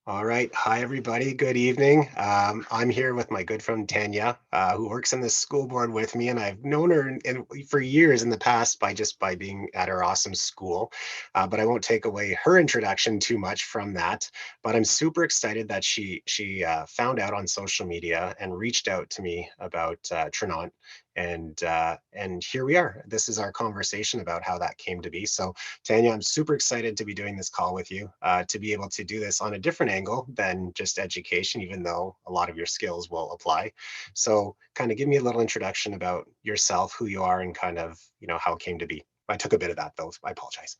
All right. Hi, everybody. Good evening. I'm here with my good friend Tanya, who works in the school board with me, and I've known her for years in the past by being at her awesome school. But I won't take away her introduction too much from that. But I'm super excited that she found out on social media and reached out to me about Trinont, and here we are. This is our conversation about how that came to be. So Tanya, I'm super excited to be doing this call with you, to be able to do this on a different angle than just education, even though a lot of your skills will apply. So kind of give me a little introduction about yourself, who you are, and kind of, how it came to be. I took a bit of that though. I apologize.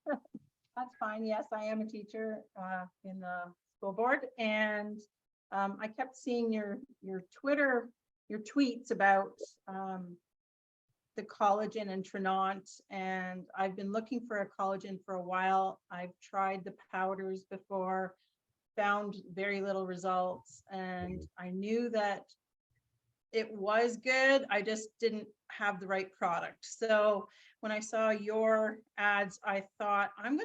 That's fine. Yes, I am a teacher in the school board, and I kept seeing your Twitter, your tweets about the collagen and Trinont, and I've been looking for a collagen for a while. I've tried the powders before, found very little results, and I knew that it was good. I just didn't have the right product. So when I saw your ads, I thought I'm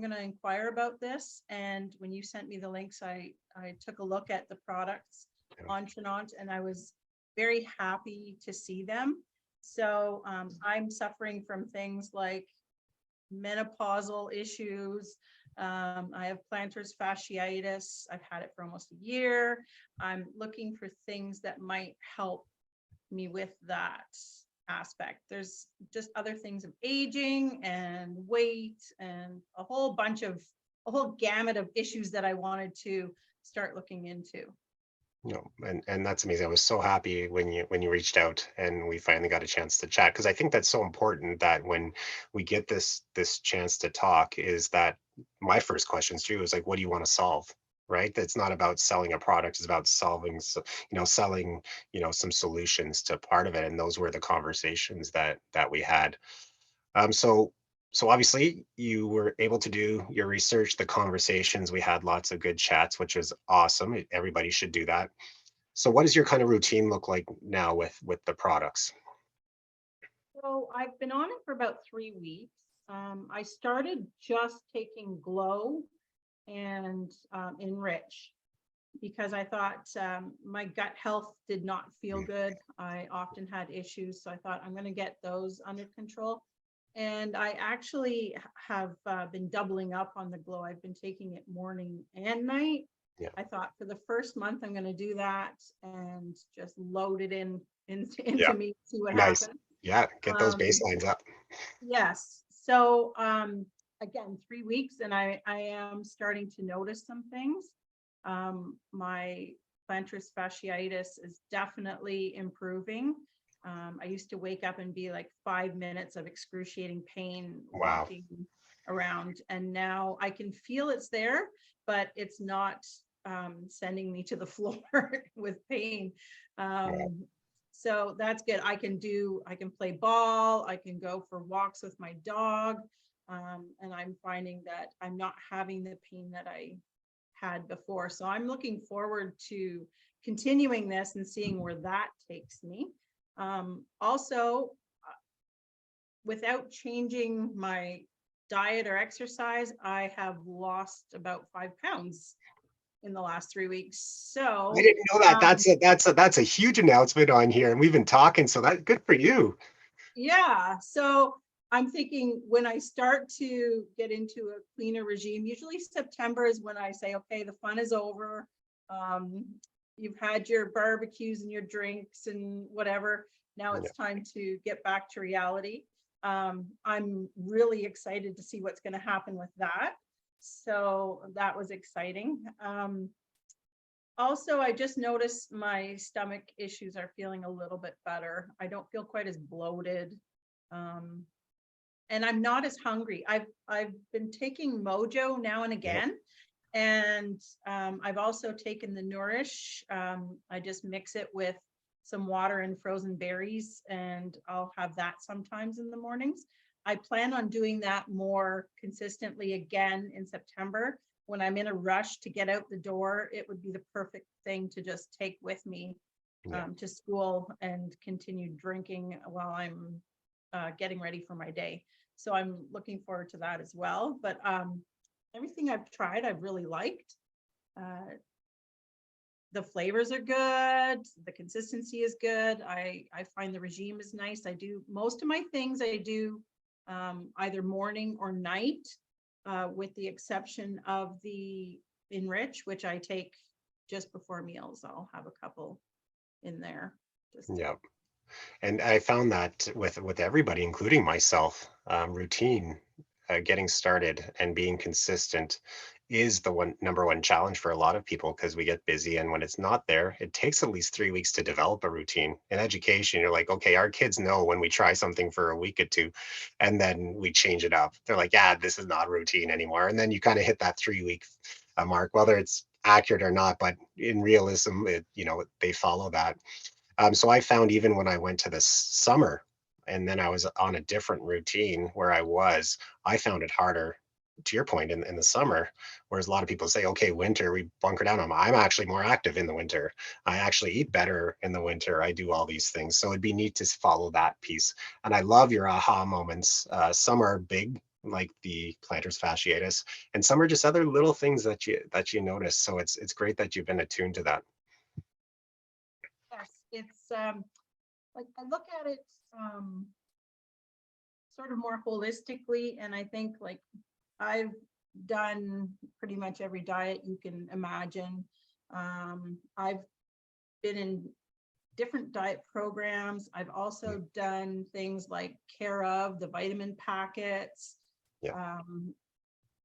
gonna inquire about this. And when you sent me the links, I took a look at the products on Trinont, and I was very happy to see them. So I'm suffering from things like menopausal issues. I have plantar fasciitis. I've had it for almost a year. I'm looking for things that might help me with that aspect. There's just other things of aging and weight and a whole gamut of issues that I wanted to start looking into. And that's amazing. I was so happy when you reached out and we finally got a chance to chat, because I think that's so important that when we get this chance to talk, is that my first question to you is like, what do you want to solve? Right? That's not about selling a product, it's about selling, some solutions to part of it. And those were the conversations that we had. So obviously you were able to do your research, the conversations. We had lots of good chats, which was awesome. Everybody should do that. So what does your kind of routine look like now with the products? So I've been on it for about 3 weeks. I started just taking Glow and Enrich because I thought my gut health did not feel good. I often had issues, so I thought I'm going to get those under control. And I actually have been doubling up on the Glow. I've been taking it morning and night. Yeah. I thought for the first month I'm going to do that and just load it into Yeah. me, see what Nice. happens. Yeah. Get those Um, baselines up. yes. So again, 3 weeks, and I am starting to notice some things. My plantar fasciitis is definitely improving. I used to wake up and be like 5 minutes of excruciating pain Wow. walking around, and now I can feel it's there, but it's not sending me to the floor with pain. Wow. Um, so that's good. I can play ball, I can go for walks with my dog. And I'm finding that I'm not having the pain that I had before. So I'm looking forward to continuing this and seeing where that takes me. Also, without changing my diet or exercise, I have lost about 5 pounds in the last 3 weeks. I So didn't know that. That's a huge announcement on here, and we've been talking, so that good for you. yeah, so I'm thinking when I start to get into a cleaner regime, usually September is when I say, okay, the fun is over. Um, you've had your barbecues and your drinks and whatever. Now Yeah. it's time to get back to reality. I'm really excited to see what's going to happen with that. So that was exciting. Also, I just noticed my stomach issues are feeling a little bit better. I don't feel quite as bloated. Um, and I'm not as hungry. I've been taking Mojo now and Yeah. again. And I've also taken the Nourish. I just mix it with some water and frozen berries, and I'll have that sometimes in the mornings. I plan on doing that more consistently again in September. When I'm in a rush to get out the door, it would be the perfect thing to just take with me Yeah. to school and continue drinking while I'm getting ready for my day. So I'm looking forward to that as well. But everything I've tried, I've really liked. Uh, the flavors are good. The consistency is good. I find the regime is nice. I do most of my things I do either morning or night, with the exception of the Enrich, which I take just before meals. I'll have a couple in there. Just Yeah. And I found that with everybody, including myself, routine, getting started and being consistent is the number one challenge for a lot of people because we get busy. And when it's not there, it takes at least 3 weeks to develop a routine. In education, you're like, okay, our kids know when we try something for a week or two, and then we change it up. They're like, yeah, this is not routine anymore. And then you kind of hit that 3 week mark, whether it's accurate or not. But in realism, they follow that. So I found even when I went to the summer and then I was on a different routine where I found it harder, to your point, in the summer. Whereas a lot of people say, okay, winter, we bunker down. I'm actually more active in the winter. I actually eat better in the winter. I do all these things. So it'd be neat to follow that piece. And I love your aha moments. Some are big, like the plantar's fasciitis, and some are just other little things that you notice. So it's great that you've been attuned to that. yes, it's like I look at it sort of more holistically, and I think like I've done pretty much every diet you can imagine. I've been in different diet programs. I've also done things like Care of, the vitamin packets, Yeah. um,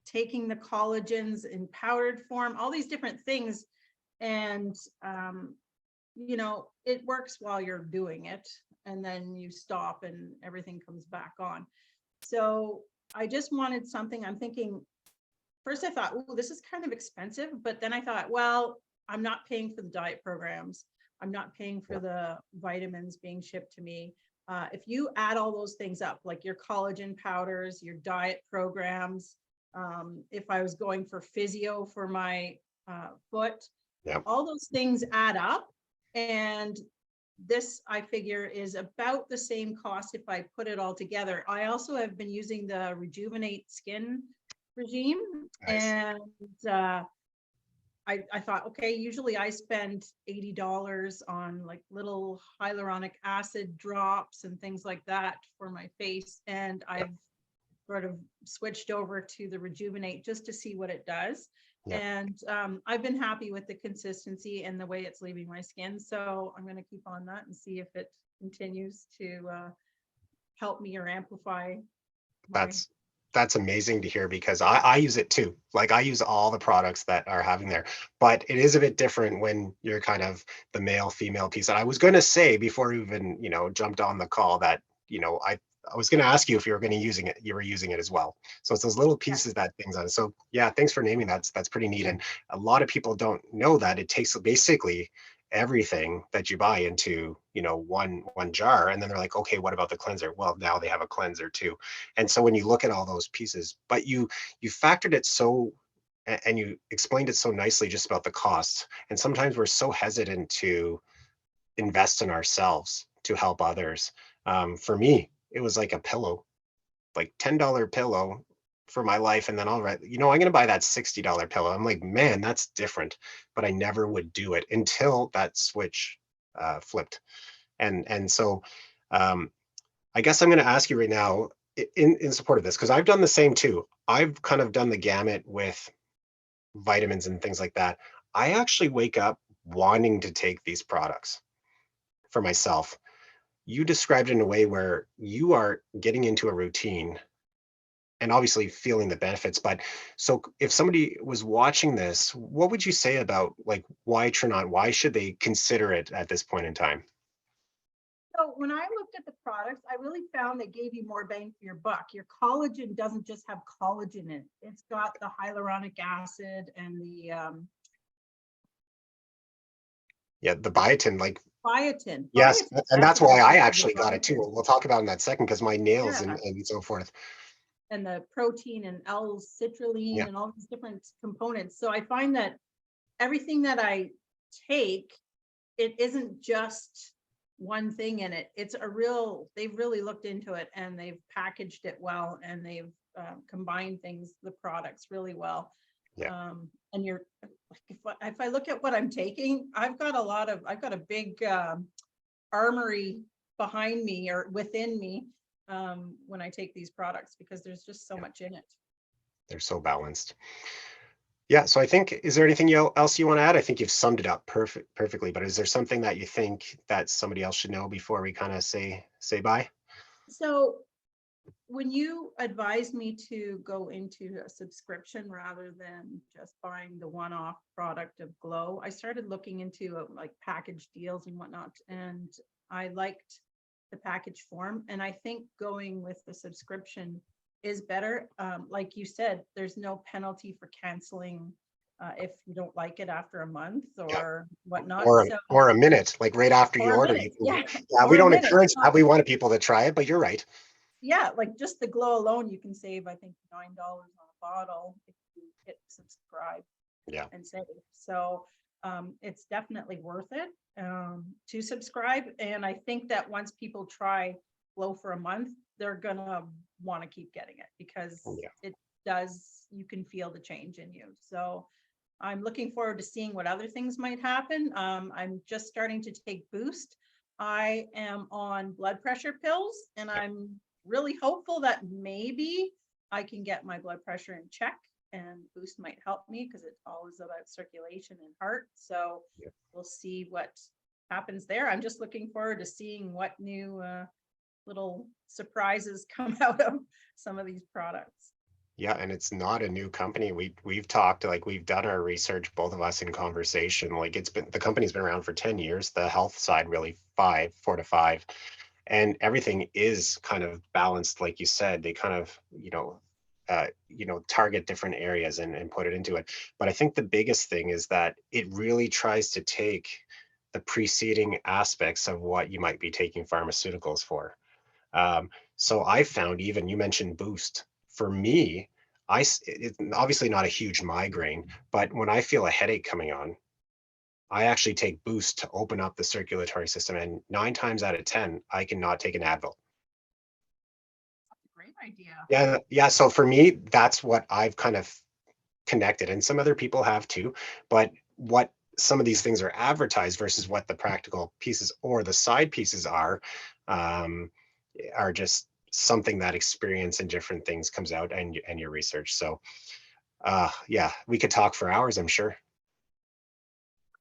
taking the collagens in powdered form, all these different things. And, it works while you're doing it. And then you stop and everything comes back on. So I just wanted something. I'm thinking, first I thought, oh, this is kind of expensive. But then I thought, well, I'm not paying for the diet programs. I'm not paying for the vitamins being shipped to me. If you add all those things up, like your collagen powders, your diet programs, if I was going for physio for my foot, Yeah. all those things add up. And this, I figure, is about the same cost if I put it all together. I also have been using the Rejuvenate Skin regime, Nice. and I thought, okay, usually I spend $80 on like little hyaluronic acid drops and things like that for my face. And Yeah. I've sort of switched over to the Rejuvenate just to see what it does. Yeah. And I've been happy with the consistency and the way it's leaving my skin. So I'm going to keep on that and see if it continues to help me or amplify my. That's that's amazing to hear because I use it too. Like I use all the products that are having there, but it is a bit different when you're kind of the male female piece. And I was going to say before we even jumped on the call that I was going to ask you if you were going to using it. You were using it as well. So it's those little Yes. pieces that things on. So yeah, thanks for naming that. That's pretty neat. And a lot of people don't know that it takes basically everything that you buy into one jar, and then they're like, okay, what about the cleanser? Well, now they have a cleanser too. And so when you look at all those pieces, but you factored it so and you explained it so nicely just about the cost. And sometimes we're so hesitant to invest in ourselves to help others. For me, it was like a pillow, like $10 pillow for my life. And then all right, I'm going to buy that $60 pillow. I'm like, man, that's different. But I never would do it until that switch flipped. And so um, I guess I'm going to ask you right now in support of this, because I've done the same too. I've kind of done the gamut with vitamins and things like that. I actually wake up wanting to take these products for myself. You described it in a way where you are getting into a routine and obviously feeling the benefits. But so if somebody was watching this, what would you say about like why Trinont? Why should they consider it at this point in time? So when I looked at the products, I really found they gave you more bang for your buck. Your collagen doesn't just have collagen in it. It's got the hyaluronic acid and the Yeah, the biotin, like biotin. yes, Biotin is and that's actually why I really good. The actually got it too. biotin. We'll talk about it in that second because my nails and, Yeah. and so forth. And the protein and L-citrulline Yeah, and all these different components. So I find that everything that I take, it isn't just one thing in it. It's they've really looked into it and they've packaged it well and they've combine things, the products really well. Yeah. And you're, if I look at what I'm taking, I've got a big armory behind me or within me when I take these products, because there's just so much in it. They're so balanced. Yeah, so I think, is there anything else you want to add? I think you've summed it up perfectly, but is there something that you think that somebody else should know before we kind of say bye? So when you advised me to go into a subscription rather than just buying the one-off product of Glow, I started looking into like package deals and whatnot, and I liked the package form. And I think going with the subscription is better. Like you said, there's no penalty for canceling if you don't like it after a month Yeah. or whatnot. Or So, or a minute, like right after you or a order, you minute, can yeah, yeah, we or a don't minute. encourage that. We want people to try it, but you're right. Yeah, like just the Glow alone, you can save, I think, $9 on a bottle if you hit subscribe Yeah. and save. So it's definitely worth it to subscribe. And I think that once people try Glow for a month, they're gonna want to keep getting it, because Yeah. it does, you can feel the change in you. So I'm looking forward to seeing what other things might happen. I'm just starting to take Boost. I am on blood pressure pills, and I'm really hopeful that maybe I can get my blood pressure in check, and Boost might help me because it's always about circulation and heart. So Yeah. we'll see what happens there. I'm just looking forward to seeing what new little surprises come out of some of these products. Yeah, and it's not a new company. We've talked, like we've done our research, both of us in conversation. Like the company's been around for 10 years, the health side really 4 to 5. And everything is kind of balanced, like you said. They kind of, target different areas and put it into it. But I think the biggest thing is that it really tries to take the preceding aspects of what you might be taking pharmaceuticals for. So I found, even you mentioned Boost. For me, it's obviously not a huge migraine, but when I feel a headache coming on, I actually take Boost to open up the circulatory system. And 9 times out of 10, I cannot take an Advil. That's a great idea. Yeah, yeah. So for me, that's what I've kind of connected, and some other people have too. But what some of these things are advertised versus what the practical pieces or the side pieces um, are just something that experience and different things comes out and your research. So yeah, we could talk for hours, I'm sure.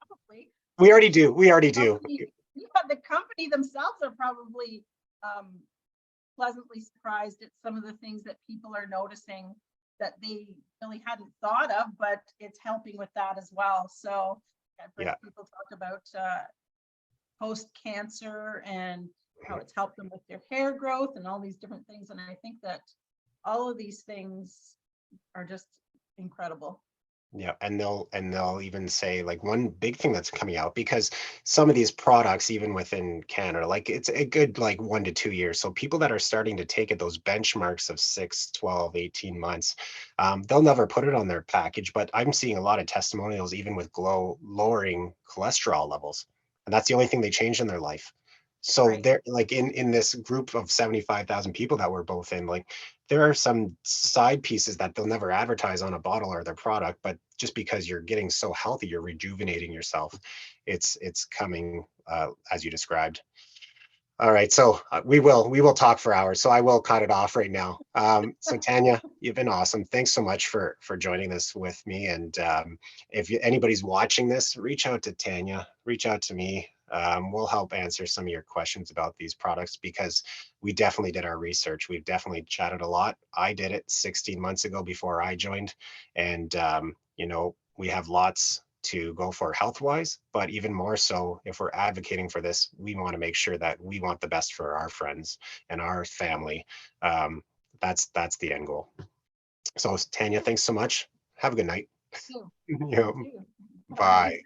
Probably. We already do. We already do. Company, yeah, the company themselves are probably um, pleasantly surprised at some of the things that people are noticing that they really hadn't thought of, but it's helping with that as well. So I've heard Yeah. people talk about post-cancer and how it's helped them with their hair growth and all these different things. And I think that all of these things are just incredible. Yeah, and they'll even say, like, one big thing that's coming out, because some of these products, even within Canada, like it's a good like 1 to 2 years. So people that are starting to take it, those benchmarks of 6, 12, 18 months, they'll never put it on their package. But I'm seeing a lot of testimonials, even with Glow, lowering cholesterol levels. And that's the only thing they changed in their life. So Right. they're like in this group of 75,000 people that we're both in, like there are some side pieces that they'll never advertise on a bottle or their product, but just because you're getting so healthy, you're rejuvenating yourself. It's coming as you described. All right, so we will talk for hours. So I will cut it off right now. So Tanya, you've been awesome. Thanks so much for joining this with me. And if anybody's watching this, reach out to Tanya, reach out to me. We'll help answer some of your questions about these products, because we definitely did our research. We've definitely chatted a lot. I did it 16 months ago before I joined, and we have lots to go for health wise, but even more so, if we're advocating for this, we want to make sure that we want the best for our friends and our family. That's the end goal. So Tanya, thanks so much. Have a good night. You Yeah, too. Bye. bye.